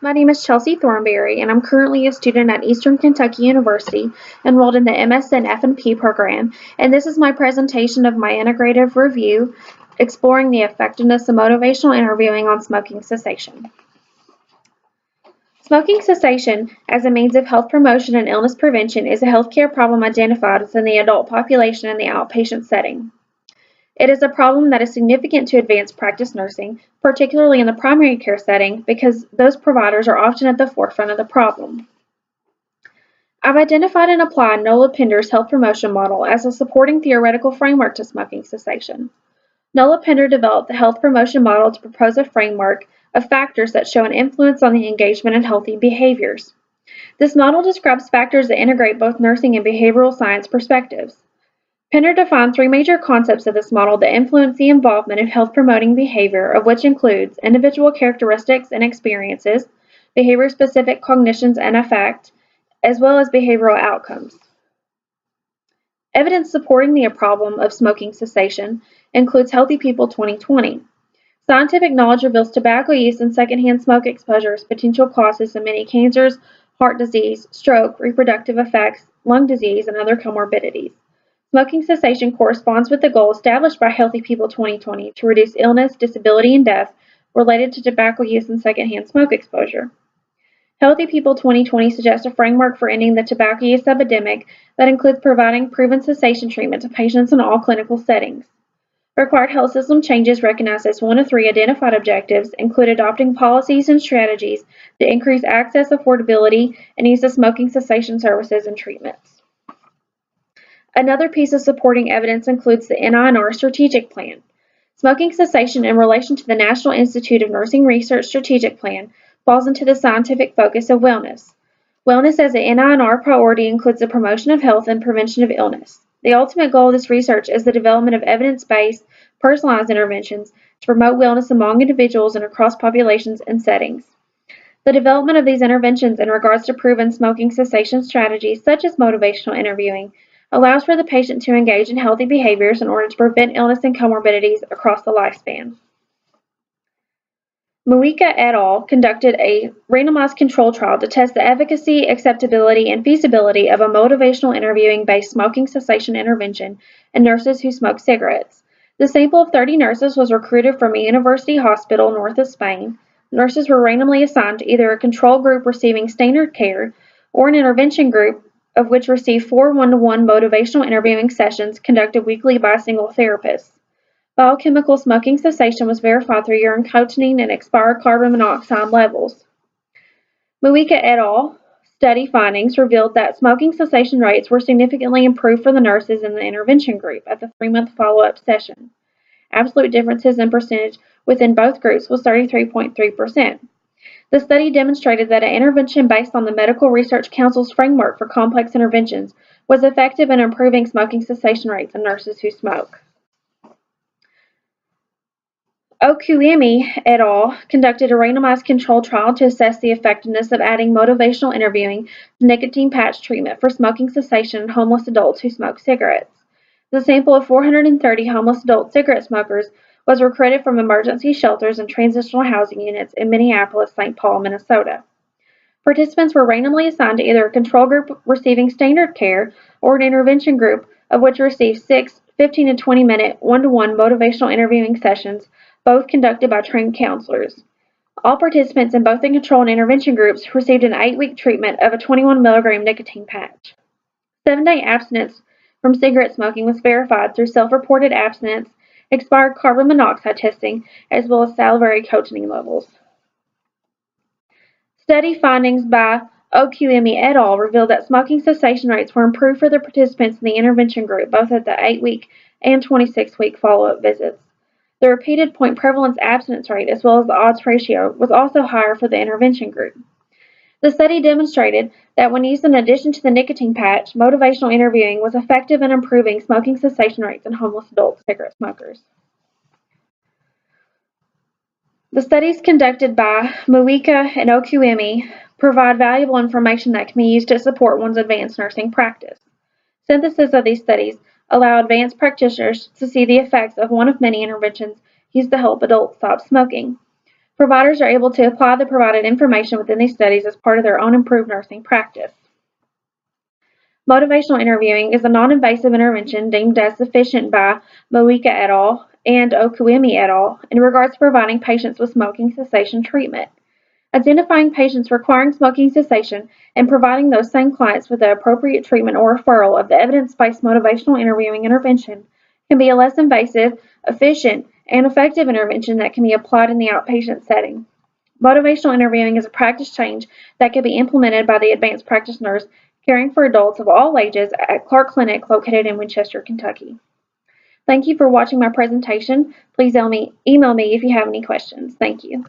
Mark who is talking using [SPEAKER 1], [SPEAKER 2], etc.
[SPEAKER 1] My name is Chelsea Thornberry, and I'm currently a student at Eastern Kentucky University, enrolled in the MSc F&P program, and this is my presentation of my integrative review exploring the effectiveness of motivational interviewing on smoking cessation. Smoking cessation as a means of health promotion and illness prevention is a healthcare problem identified within the adult population in the outpatient setting. It is a problem that is significant to advanced practice nursing, particularly in the primary care setting, because those providers are often at the forefront of the problem. I've identified and applied Nola Pender's health promotion model as a supporting theoretical framework to smoking cessation. Nola Pender developed the health promotion model to propose a framework of factors that show an influence on the engagement and healthy behaviors. This model describes factors that integrate both nursing and behavioral science perspectives. Pender defined three major concepts of this model that influence the involvement of health-promoting behavior, of which includes individual characteristics and experiences, behavior-specific cognitions and affect, as well as behavioral outcomes. Evidence supporting the problem of smoking cessation includes Healthy People 2020. Scientific knowledge reveals tobacco use and secondhand smoke exposure as potential causes of many cancers, heart disease, stroke, reproductive effects, lung disease, and other comorbidities. Smoking cessation corresponds with the goal established by Healthy People 2020 to reduce illness, disability, and death related to tobacco use and secondhand smoke exposure. Healthy People 2020 suggests a framework for ending the tobacco use epidemic that includes providing proven cessation treatment to patients in all clinical settings. Required health system changes recognized as one of three identified objectives include adopting policies and strategies to increase access, affordability, and use of smoking cessation services and treatments. Another piece of supporting evidence includes the NINR strategic plan. Smoking cessation in relation to the National Institute of Nursing Research strategic plan falls into the scientific focus of wellness. Wellness as an NINR priority includes the promotion of health and prevention of illness. The ultimate goal of this research is the development of evidence-based, personalized interventions to promote wellness among individuals and across populations and settings. The development of these interventions in regards to proven smoking cessation strategies, such as motivational interviewing, allows for the patient to engage in healthy behaviors in order to prevent illness and comorbidities across the lifespan. Muika et al. Conducted a randomized controlled trial to test the efficacy, acceptability, and feasibility of a motivational interviewing-based smoking cessation intervention in nurses who smoke cigarettes. The sample of 30 nurses was recruited from a university hospital north of Spain. Nurses were randomly assigned to either a control group receiving standard care or an intervention group of which received 4 one-to-one motivational interviewing sessions conducted weekly by a single therapist. Biochemical smoking cessation was verified through urine cotinine and expired carbon monoxide levels. Muika et al. Study findings revealed that smoking cessation rates were significantly improved for the nurses in the intervention group at the 3-month follow-up session. Absolute differences in percentage within both groups was 33.3%. The study demonstrated that an intervention based on the Medical Research Council's framework for complex interventions was effective in improving smoking cessation rates in nurses who smoke. Okuemi et al. Conducted a randomized controlled trial to assess the effectiveness of adding motivational interviewing to nicotine patch treatment for smoking cessation in homeless adults who smoke cigarettes. The sample of 430 homeless adult cigarette smokers was recruited from emergency shelters and transitional housing units in Minneapolis, St. Paul, Minnesota. Participants were randomly assigned to either a control group receiving standard care or an intervention group of which received 6 15 and 20-minute one-to-one motivational interviewing sessions, both conducted by trained counselors. All participants in both the control and intervention groups received an 8-week treatment of a 21 milligram nicotine patch. 7-day abstinence from cigarette smoking was verified through self-reported abstinence, expired carbon monoxide testing, as well as salivary cotinine levels. Study findings by Okuemi et al. Revealed that smoking cessation rates were improved for the participants in the intervention group, both at the 8-week and 26-week follow-up visits. The repeated point prevalence abstinence rate, as well as the odds ratio, was also higher for the intervention group. The study demonstrated that when used in addition to the nicotine patch, motivational interviewing was effective in improving smoking cessation rates in homeless adult cigarette smokers. The studies conducted by Muika and Okuemi provide valuable information that can be used to support one's advanced nursing practice. Synthesis of these studies allow advanced practitioners to see the effects of one of many interventions used to help adults stop smoking. Providers are able to apply the provided information within these studies as part of their own improved nursing practice. Motivational interviewing is a non-invasive intervention deemed as sufficient by Moika et al. And Okuemi et al. In regards to providing patients with smoking cessation treatment. Identifying patients requiring smoking cessation and providing those same clients with the appropriate treatment or referral of the evidence-based motivational interviewing intervention can be a less invasive, efficient, and effective intervention that can be applied in the outpatient setting. Motivational interviewing is a practice change that can be implemented by the advanced practice nurse caring for adults of all ages at Clark Clinic located in Winchester, Kentucky. Thank you for watching my presentation. Please email me if you have any questions. Thank you.